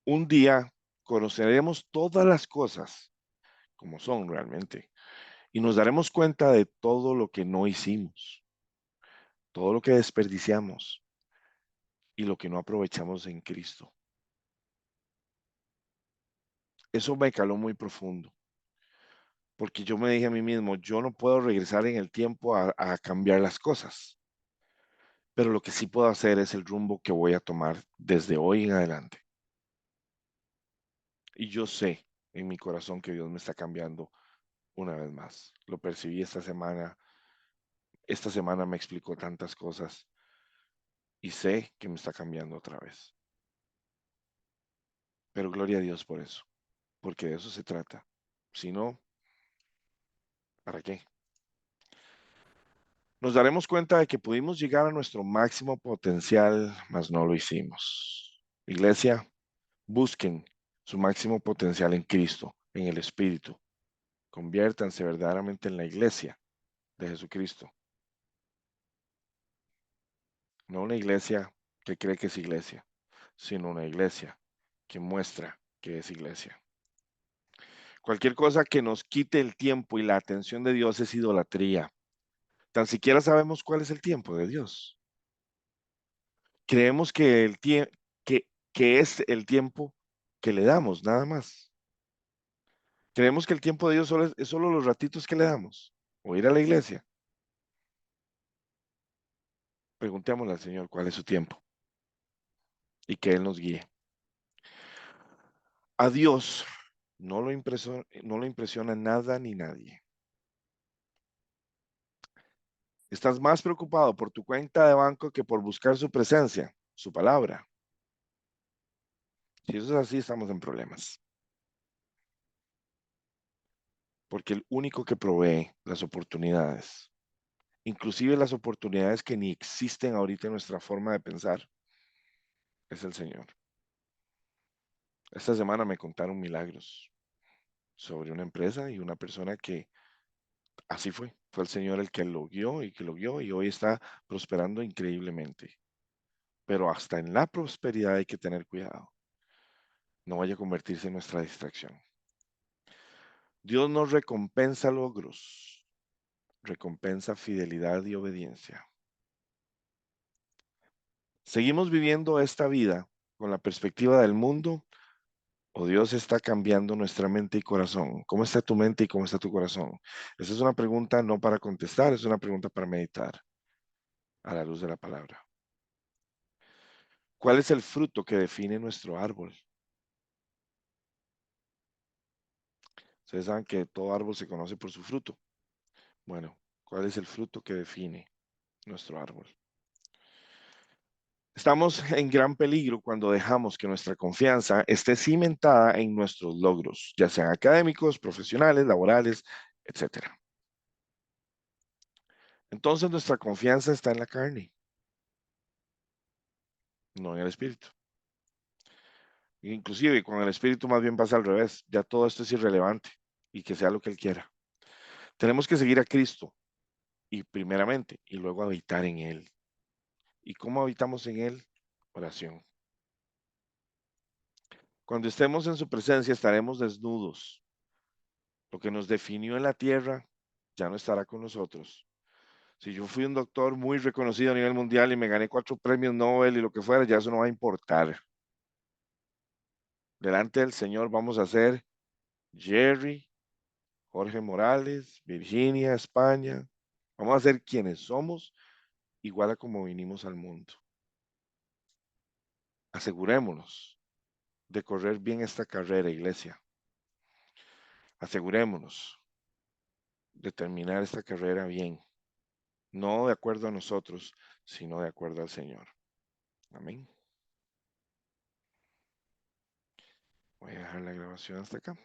Un día conoceremos todas las cosas como son realmente y nos daremos cuenta de todo lo que no hicimos, todo lo que desperdiciamos y lo que no aprovechamos en Cristo. Eso me caló muy profundo. Porque yo me dije a mí mismo, yo no puedo regresar en el tiempo a cambiar las cosas, pero lo que sí puedo hacer es el rumbo que voy a tomar desde hoy en adelante. Y yo sé en mi corazón que Dios me está cambiando una vez más. Lo percibí esta semana. Esta semana me explicó tantas cosas y sé que me está cambiando otra vez. Pero gloria a Dios por eso, porque de eso se trata. Si no, ¿para qué? Nos daremos cuenta de que pudimos llegar a nuestro máximo potencial, mas no lo hicimos. Iglesia, busquen su máximo potencial en Cristo, en el Espíritu. Conviértanse verdaderamente en la iglesia de Jesucristo. No una iglesia que cree que es iglesia, sino una iglesia que muestra que es iglesia. Cualquier cosa que nos quite el tiempo y la atención de Dios es idolatría. Tan siquiera sabemos cuál es el tiempo de Dios. Creemos que que es el tiempo que le damos, nada más. Creemos que el tiempo de Dios es solo los ratitos que le damos, o ir a la iglesia. Preguntémosle al Señor cuál es su tiempo y que Él nos guíe. A Dios no lo impresiona nada ni nadie. Estás más preocupado por tu cuenta de banco que por buscar su presencia, su palabra. Si eso es así, estamos en problemas. Porque el único que provee las oportunidades, inclusive las oportunidades que ni existen ahorita en nuestra forma de pensar, es el Señor. Esta semana me contaron milagros sobre una empresa y una persona que así fue. Fue el Señor el que lo guió y que lo guió y hoy está prosperando increíblemente. Pero hasta en la prosperidad hay que tener cuidado. No vaya a convertirse en nuestra distracción. Dios no recompensa logros, recompensa fidelidad y obediencia. ¿Seguimos viviendo esta vida con la perspectiva del mundo o Dios está cambiando nuestra mente y corazón? ¿Cómo está tu mente y cómo está tu corazón? Esa es una pregunta no para contestar, es una pregunta para meditar a la luz de la palabra. ¿Cuál es el fruto que define nuestro árbol? Ustedes saben que todo árbol se conoce por su fruto. Bueno, ¿cuál es el fruto que define nuestro árbol? Estamos en gran peligro cuando dejamos que nuestra confianza esté cimentada en nuestros logros, ya sean académicos, profesionales, laborales, etc. Entonces nuestra confianza está en la carne, no en el espíritu. Inclusive con el espíritu más bien pasa al revés, ya todo esto es irrelevante y que sea lo que Él quiera. Tenemos que seguir a Cristo y primeramente y luego habitar en Él. ¿Y cómo habitamos en Él? Oración. Cuando estemos en su presencia estaremos desnudos. Lo que nos definió en la tierra ya no estará con nosotros, Si yo fui un doctor muy reconocido a nivel mundial y me gané 4 premios Nobel y lo que fuera, ya eso no va a importar. Delante del Señor vamos a ser Jerry, Jorge Morales, Virginia, España. Vamos a ser quienes somos, igual a como vinimos al mundo. Asegurémonos de correr bien esta carrera, iglesia. Asegurémonos de terminar esta carrera bien. No de acuerdo a nosotros, sino de acuerdo al Señor. Amén. Voy a dejar la grabación hasta acá.